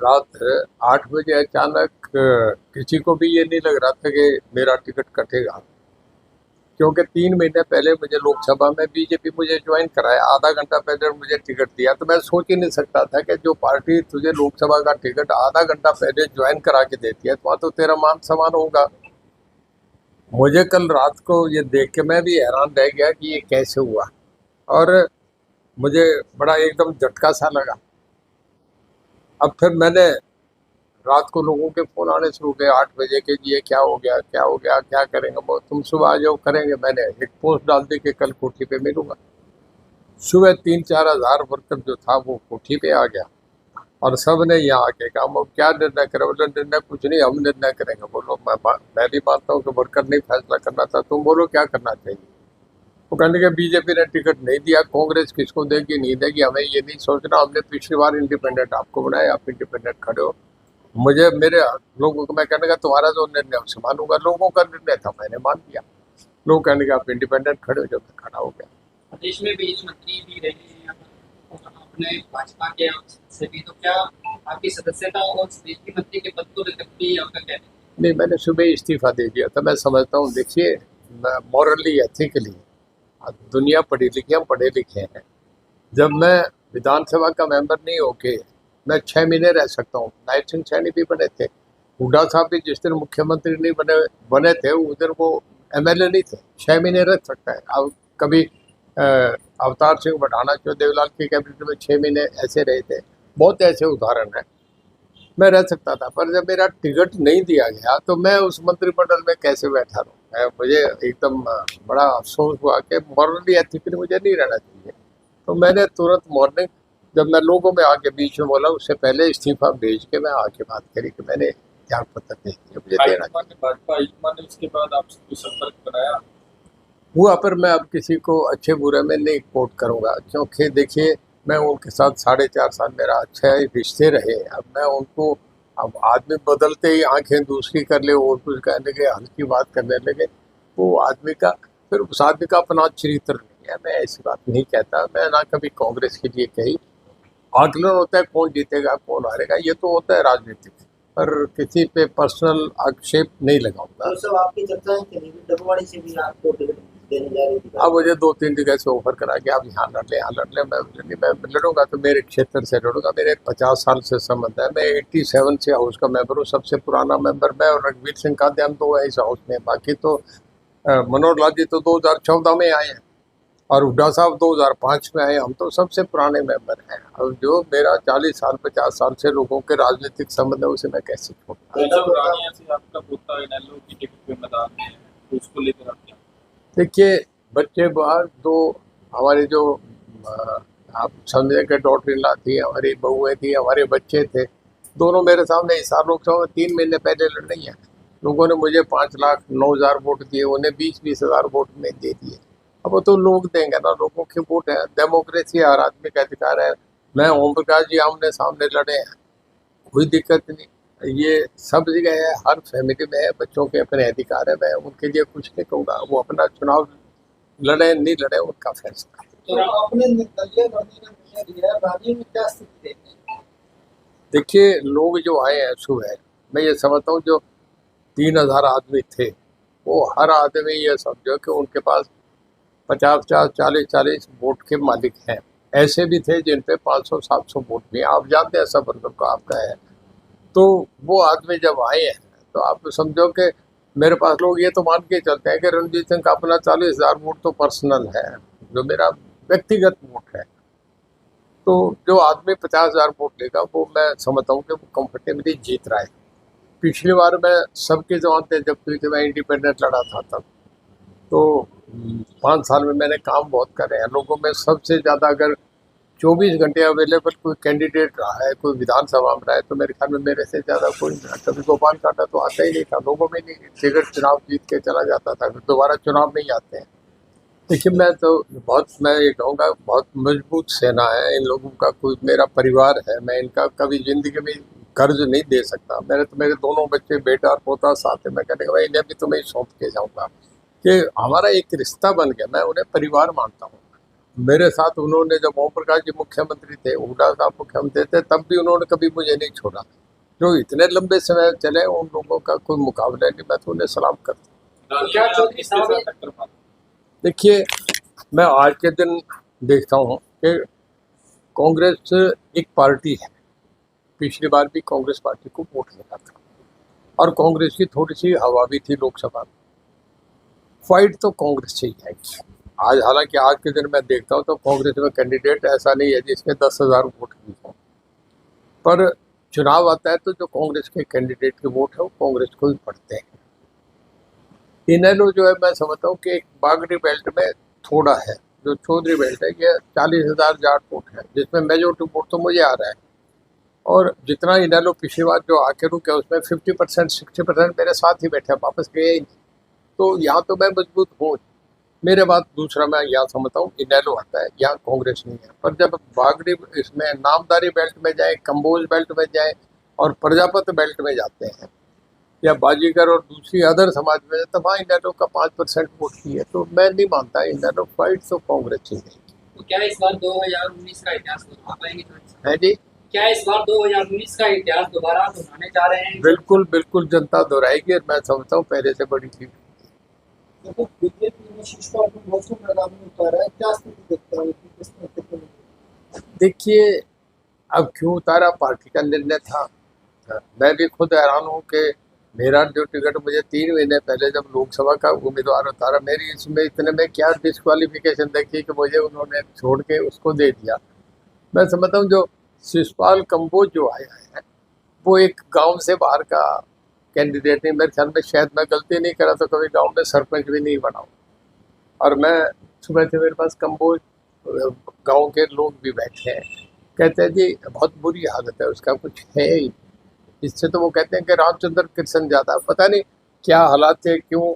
रात 8 बजे अचानक किसी को भी ये नहीं लग रहा था कि मेरा टिकट कटेगा, क्योंकि 3 महीने पहले मुझे लोकसभा में बीजेपी मुझे ज्वाइन कराया, आधा घंटा पहले मुझे टिकट दिया। तो मैं सोच ही नहीं सकता था कि जो पार्टी तुझे लोकसभा का टिकट आधा घंटा पहले ज्वाइन करा के देती है तो वहाँ तो तेरा मान सम्मान होगा। मुझे कल रात को ये देख के मैं भी हैरान रह गया कि ये कैसे हुआ, और मुझे बड़ा एकदम झटका सा लगा। अब फिर मैंने रात को लोगों के फ़ोन आने शुरू हुए 8 बजे के, ये क्या हो गया, क्या हो गया, क्या करेंगे? वो तुम सुबह आ जाओ, करेंगे। मैंने एक पोस्ट डाल दी कि कल कोठी पे मिलूंगा। सुबह 3-4 हज़ार वर्कर जो था वो कोठी पे आ गया, और सब ने यहाँ आके कहा हम क्या निर्णय करें? बोले निर्णय कुछ नहीं, हम निर्णय करेंगे। बोलो मैं भी मानता हूँ कि वर्कर नहीं फैसला करना था, तुम बोलो क्या करना चाहिए। वो कहने के बीजेपी ने टिकट नहीं दिया, कांग्रेस किसको देगी नहीं देगी, हमें ये नहीं सोचना, हमने पिछली बार इंडिपेंडेंट आपको बनाया, आप इंडिपेंडेंट खड़े हो। मुझे मेरे लोगों को मैं कहने का तुम्हारा जो निर्णय उसे मानूंगा, लोगों का निर्णय था मैंने मान लिया। लोग कहने का आप इंडिपेंडेंट खड़े हो, जब मैं खड़ा हो गया। प्रदेश में बीच मंत्री भी रहे हैं और अपने भाजपा के से भी, तो क्या आपकी सदस्यता और बीजेपी मंत्री के पद को लेकर भी आपका कहना है? नहीं, मैंने सुबह ही इस्तीफा दे दिया था। मैं समझता हूँ, देखिए, मॉरली एथिकली दुनिया पढ़ी लिखी, हम पढ़े लिखे हैं। जब मैं विधानसभा का मेंबर नहीं होके मैं 6 महीने रह सकता हूँ। नायब सिंह सैनी भी बने थे, हुड्डा साहब भी जिस दिन मुख्यमंत्री नहीं बने बने थे उस दिन वो एमएलए नहीं थे, 6 महीने रह सकता है। अब कभी अवतार सिंह बढ़ाना जो देवलाल की कैबिनेट में 6 महीने ऐसे रहे थे, बहुत ऐसे उदाहरण हैं। मैं रह सकता था, पर जब मेरा टिकट नहीं दिया गया तो मैं उस मंत्रिमंडल में कैसे बैठा रहूँ? मुझे एकदम बड़ा अफसोस हुआ कि मॉरली एथिकली मुझे नहीं रहना चाहिए। तो मैंने तुरंत मॉर्निंग, जब मैं लोगों में आके बीच में बोला, उससे पहले इस्तीफा भेज के मैं आके बात करी कि मैंने त्याग पत्र दे दिया, मुझे देना भाजपा हाईकमान ने उसके बाद आपसे कोई संपर्क बनाया? हुआ। पर मैं अब किसी को अच्छे बुरे में नहीं कोट करूँगा, क्योंकि देखिए, मैं उनके साथ 4.5 साल मेरा अच्छे रिश्ते रहे। अब मैं उनको, अब आदमी बदलते ही आंखें दूसरी कर ले और कुछ कहने लगे, हल्की बात करने लगे, वो आदमी का, फिर उस आदमी का अपना चरित्र नहीं है। मैं ऐसी बात नहीं कहता, मैं ना कभी कांग्रेस के लिए कही। आकलन होता है कौन जीतेगा कौन हारेगा, ये तो होता है राजनीतिक, पर किसी पे पर्सनल आक्षेप नहीं लगाऊंगा। तो सब आपकी चर्चाएं चली डबवाड़ी से भी आपको टिकट देने जा रही थी। अब मुझे 2-3 जगह से ऑफर करा कि आप यहाँ लड़ लें, यहाँ लड़ लें। मैं लड़ूंगा तो मेरे क्षेत्र से लड़ूंगा, मेरे 50 साल से संबंध है। मैं 87 से हाउस का मेंबर हूँ, सबसे पुराना मेंबर मैं और रघुवीर सिंह कांते, हम तो इस हाउस में। बाकी तो मनोहर लाल जी तो 2014 में आए हैं, और हुड्डा साहब 2005 में आए। हम तो सबसे पुराने मेंबर हैं। अब जो मेरा 40 साल 50 साल से लोगों के राजनीतिक संबंध है, उसे मैं कैसे छोड़ूं? रानिया से आपका पोता इनेलो की टिकट पे मैदान में है, तो उसको लेकर आप क्या? देखिए, बच्चे बाहर तो हमारे जो आप समझे कि डॉटर इन लॉ थी, हमारी बहुएँ थी, हमारे बच्चे थे, दोनों मेरे सामने इस साल लोकसभा में 3 महीने पहले लड़ रही हैं। लोगों ने मुझे 5,09,000 वोट दिए, उन्हें 20-20 हज़ार वोट में दे दिए। अब वो तो लोग देंगे ना, लोगों के वोट है, डेमोक्रेसी, हर आदमी का अधिकार है। मैं ओम प्रकाश जी आमने सामने लड़े हैं, कोई दिक्कत नहीं। ये सब जगह है, हर फैमिली में है, बच्चों के अपने अधिकार है। मैं उनके लिए कुछ नहीं कहूँगा, वो अपना चुनाव लड़े नहीं लड़े उनका फैसला है। तो आपने दलिया बढ़ने का निर्णय लिया है, राज्य में क्या स्थिति है? देखिए, लोग जो आए हैं सुबह, मैं ये समझता हूँ जो 3,000 आदमी थे, वो हर आदमी ये समझो कि उनके पास 50-50, 40-40 वोट के मालिक हैं। ऐसे भी थे जिन पे 500-700 वोट भी हैं। आप जानते हैं सब वर्ग को आपका है। तो वो आदमी जब आए हैं तो आप समझो कि मेरे पास लोग ये तो मान के चलते हैं कि रणजीत सिंह का अपना 40,000 वोट तो पर्सनल है, जो मेरा व्यक्तिगत वोट है। तो जो आदमी 50,000 वोट लेगा, वो मैं समझता हूँ कि वो कंफर्टेबली जीत रहा है। पिछली बार मैं सबके जमानते जब फिर मैं इंडिपेंडेंट लड़ा था तब, तो 5 साल में मैंने काम बहुत करे हैं। लोगों में सबसे ज़्यादा अगर 24 घंटे अवेलेबल कोई कैंडिडेट रहा है, कोई विधानसभा में रहा है, तो मेरे ख्याल में मेरे से ज़्यादा कोई नहीं। कभी गोपाल कांटा तो आता ही नहीं था, लोगों में नहीं, टिकट चुनाव जीत के चला जाता था, फिर दोबारा चुनाव नहीं आते हैं। देखिए, मैं ये कहूँगा, बहुत मजबूत सेना है इन लोगों का, कोई मेरा परिवार है। मैं इनका कभी ज़िंदगी में कर्ज नहीं दे सकता। मेरे दोनों बच्चे, बेटा और पोता साथ है। मैं कहने का भाई, इन्हें भी तो मैं सौंप के जाऊँगा कि हमारा एक रिश्ता बन गया। मैं उन्हें परिवार मानता हूँ। मेरे साथ उन्होंने, जब ओम प्रकाश जी मुख्यमंत्री थे, हुड्डा साहब मुख्यमंत्री थे, तब भी उन्होंने कभी मुझे नहीं छोड़ा। जो इतने लंबे समय चले, उन लोगों का कोई मुकाबला नहीं। मैं तो उन्हें सलाम करता हूँ। क्या चौधरी किसके साहब साथ टक्कर मारी? देखिए, मैं आज के दिन देखता हूँ कि कांग्रेस एक पार्टी है। पिछली बार भी कांग्रेस पार्टी को वोट मिला था और कांग्रेस की थोड़ी सी हवा भी थी लोकसभा में। फाइट तो कांग्रेस से ही आएगी आज। हालांकि आज के दिन मैं देखता हूँ तो कांग्रेस में कैंडिडेट ऐसा नहीं है जिसके 10,000 वोट भी हों, पर चुनाव आता है तो जो कांग्रेस के कैंडिडेट के वोट है वो कांग्रेस को ही पड़ते हैं। इनेलो जो है, मैं समझता हूँ कि एक बागड़ी बेल्ट में थोड़ा है। जो चौधरी बेल्ट है, ये 40,000 जाट वोट है, जिसमें मेजोरिटी वोट तो मुझे आ रहा है। और जितना इनेलो पिछली बार जो आके रुके, उसमें 50% 60% मेरे साथ ही बैठे, वापस गए ही नहीं। तो यहाँ तो मैं मजबूत हूँ। मेरे बात दूसरा, मैं यहाँ समझता हूँ इनेलो आता है, यहाँ कांग्रेस नहीं है। पर जब बागड़ी इसमें नामदारी बेल्ट में जाए, कंबोज बेल्ट में जाए और प्रजापति बेल्ट में जाते हैं, या बाजीगर और दूसरी अदर समाज में, तो वहाँ इनेलो का 5% वोट की है। तो मैं नहीं मानता इनेलो फाइट तो कांग्रेस ही नहीं तो क्या इस बार 2019 का इतिहास दोहरा पाएंगे? है जी। क्या इस बार 2019 का इतिहास दोबारा दोहराने जा रहे हैं? बिल्कुल बिल्कुल, जनता दोहराएगी और मैं समझता हूँ पहले से बड़ी थी। देखो, बीजेपी ने शिशुपाल को बहुत से मैदान में उतारा है, क्या स्थिति देखता है कि किस नेतृत्व में? देखिए, अब क्यों उतारा, पार्टी का निर्णय था। मैं भी खुद हैरान हूँ कि मेरा जो टिकट मुझे 3 महीने पहले जब लोकसभा का उम्मीदवार उतारा, मेरी इसमें इतने में क्या डिस्क्वालिफिकेशन देखी कि मुझे उन्होंने छोड़ के उसको दे दिया। मैं समझता हूँ जो शिशुपाल कंबोज जो आया है, वो एक गांव से बाहर का कैंडिडेट नहीं। मेरे ख्याल में, शायद मैं गलती नहीं करा तो कभी गांव में सरपंच भी नहीं बना हूँ। और मैं सुबह से, मेरे पास कंबोज गांव के लोग भी बैठे हैं, कहते हैं जी बहुत बुरी हालत है, उसका कुछ है ही। इससे तो वो कहते हैं कि रामचंद्र कृष्ण ज़्यादा, पता नहीं क्या हालात थे, क्यों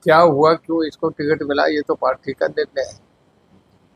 क्या हुआ, क्यों इसको टिकट मिला, ये तो पार्टी का निर्णय है।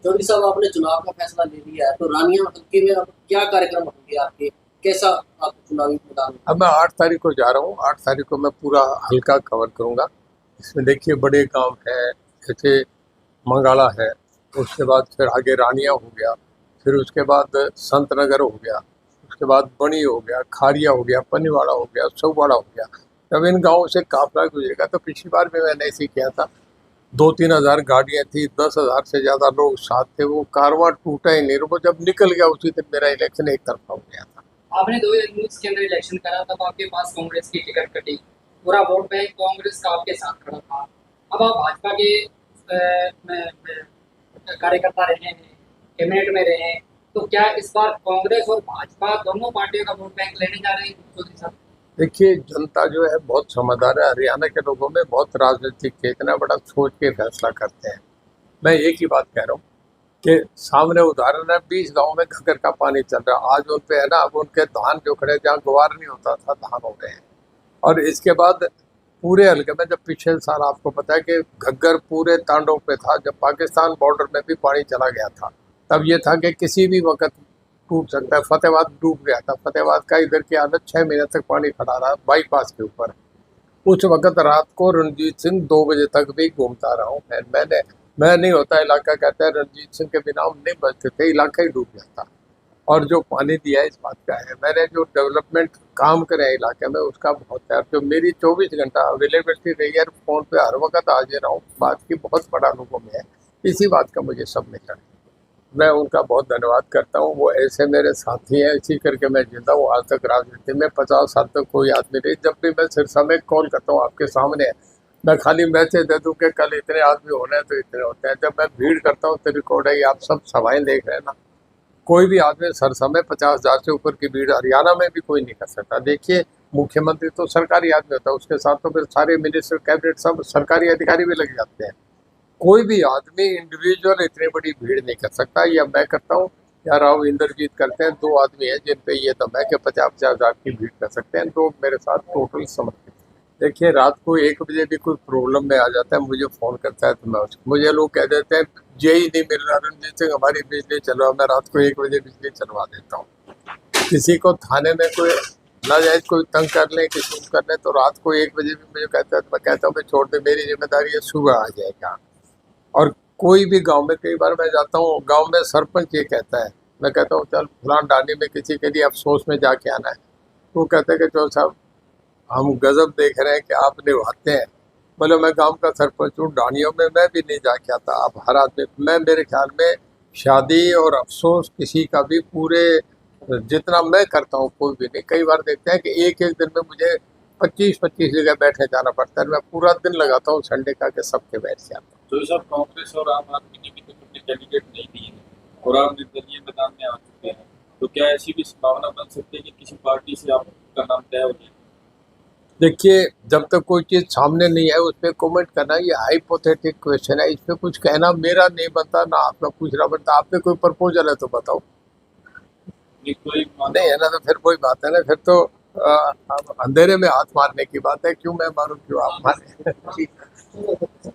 चौधरी साहब, आपने चुनाव का फैसला ले लिया है, तो रानिया हल्के में अब क्या कार्यक्रम होंगे आपके? कैसा आप चुनावी मैदान में? अब मैं 8 तारीख को जा रहा हूँ। 8 तारीख को मैं पूरा हल्का कवर करूँगा। इसमें देखिए, बड़े गांव है, जैसे मंगाला है, उसके बाद फिर आगे रानिया हो गया, फिर उसके बाद संत नगर हो गया, उसके बाद बनी हो गया, खारिया हो गया, पनीवाड़ा हो गया, सौवाड़ा हो गया। जब इन गाँवों से काफिला गुजरेगा, तो पिछली बार भी मैंने ऐसे ही किया था। 2-3 हज़ार गाड़ियाँ थी, 10,000 से ज़्यादा लोग साथ थे। वो कारवां टूटा ही नहीं। वो जब निकल गया, उसी दिन मेरा इलेक्शन एक तरफा हो गया था। आपने 2019 के अंदर इलेक्शन करा, तब आपके पास कांग्रेस की टिकट कटी, पूरा वोट बैंक कांग्रेस का आपके साथ खड़ा था। अब आप भाजपा के कार्यकर्ता रहे हैं, कैबिनेट में रहे हैं, तो क्या इस बार कांग्रेस और भाजपा दोनों पार्टियों का वोट बैंक लेने जा रहे हैं चौधरी साहब? देखिए, जनता जो है बहुत समझदार है। हरियाणा के लोगों में बहुत राजनीतिक थे, इतना बड़ा सोच के फैसला करते हैं। मैं एक ही बात कह रहा हूँ कि सामने उदाहरण है, 20 गाँव में घग्गर का पानी चल रहा है। आज उन पे है ना, अब उनके धान जो खड़े, जहाँ गुवार नहीं होता था, धान हो गए हैं। और इसके बाद पूरे हल्के में, जब पिछले साल आपको पता है कि घग्गर पूरे तांडव पे था, जब पाकिस्तान बॉर्डर में भी पानी चला गया था, तब ये था कि किसी भी वक्त टूट सकता है। फतेहाबाद डूब गया था। फतेहाबाद का इधर की हालत 6 महीने तक पानी खड़ा रहा बाईपास के ऊपर। उस वक्त रात को रणजीत सिंह 2 बजे तक भी घूमता रहा हूँ। मैं नहीं होता इलाका, कहता है रणजीत सिंह के बिना हम नहीं बचते थे, इलाका ही डूब जाता। और जो पानी दिया है, इस बात का है। मैंने जो डेवलपमेंट काम करे इलाके में, उसका बहुत है। जो मेरी 24 घंटा अवेलेबिलिटी रही है, फ़ोन पे हर वक्त हाजिर रहा हूँ, बात की बहुत बड़ा लोगों में है। इसी बात का मुझे सब मिल रहा है। मैं उनका बहुत धन्यवाद करता हूँ। वो ऐसे मेरे साथी हैं, इसी करके मैं जिंदा हूँ आज तक। राजनीति में 50 साल तक कोई आदमी नहीं। जब भी मैं सिरसा में कॉल करता हूँ, आपके सामने है, मैं खाली मैसेज दे दूँ कि कल इतने आदमी होने हैं तो इतने होते हैं। जब मैं भीड़ करता हूँ तो रिकॉर्ड है, आप सब सभाएं देख रहे हैं ना। कोई भी आदमी सिरसा में 50,000 से ऊपर की भीड़ हरियाणा में भी कोई नहीं कर सकता। देखिए, मुख्यमंत्री तो सरकारी आदमी होता है, उसके साथ तो फिर सारे मिनिस्टर, कैबिनेट, सब सरकारी अधिकारी भी लग जाते हैं। कोई भी आदमी इंडिविजुअल इतनी बड़ी भीड़ नहीं कर सकता। या मैं करता हूँ या राव इंद्रजीत करते हैं। 2 आदमी हैं जिन पे ये दम है कि 50-50 हज़ार की भीड़ कर सकते हैं। लोग मेरे साथ टोटल समर्पित। देखिए, रात को 1 बजे भी कोई प्रॉब्लम में आ जाता है, मुझे फ़ोन करता है, तो मैं मुझे लोग कह देते हैं यही नहीं मिल रहा रणजीत सिंह, हमारी बिजली चलवा। मैं रात को 1 बजे बिजली चलवा देता हूँ। किसी को थाने में कोई नाजायज कोई तंग कर ले, किसी को कर ले, तो रात को 1 बजे भी मुझे कहता है, तो मैं कहता हूँ कि छोड़ दे, मेरी जिम्मेदारी है, सुबह आ जाएगा। और कोई भी गांव में, कई बार मैं जाता हूँ गांव में, सरपंच ये कहता है, मैं कहता हूँ चल फलान डानी में किसी के लिए अफसोस में जाके आना है, वो कहते हैं कि चलो साहब हम गजब देख रहे हैं कि आप निभाते हैं। बोले मैं गांव का सरपंच हूँ, डानियों में मैं भी नहीं जाके आता। आप हर आदमी, मैं मेरे ख्याल में शादी और अफसोस किसी का भी पूरे जितना मैं करता हूँ कोई भी नहीं। कई बार देखते हैं कि एक एक दिन में मुझे 25-25 जगह बैठने जाना पड़ता है, मैं पूरा दिन लगाता हूँ संडे का कि सबके बैठ जाता हूँ। तो ये सब कांग्रेस और आम आदमी ने भी तो अपने कैंडिडेट नहीं दिए हैं और आप निर्दलीय मैदान में आ चुके हैं, तो क्या ऐसी भी संभावना बन सकती है कि किसी पार्टी से आपका नाम तय हो जाए? देखिए, जब तक कोई चीज़ सामने नहीं है उस पर कॉमेंट करना ये हाइपोथेटिक क्वेश्चन है, इस पर कुछ कहना मेरा नहीं बनता, ना आपका पूछना बनता। आप पे कोई प्रपोजल है तो बताओ। ये कोई नहीं है ना तो फिर कोई बात है ना, फिर तो अब अंधेरे में हाथ मारने की बात है। क्यों मैं मारूं, क्यों आप मारें। ठीक है।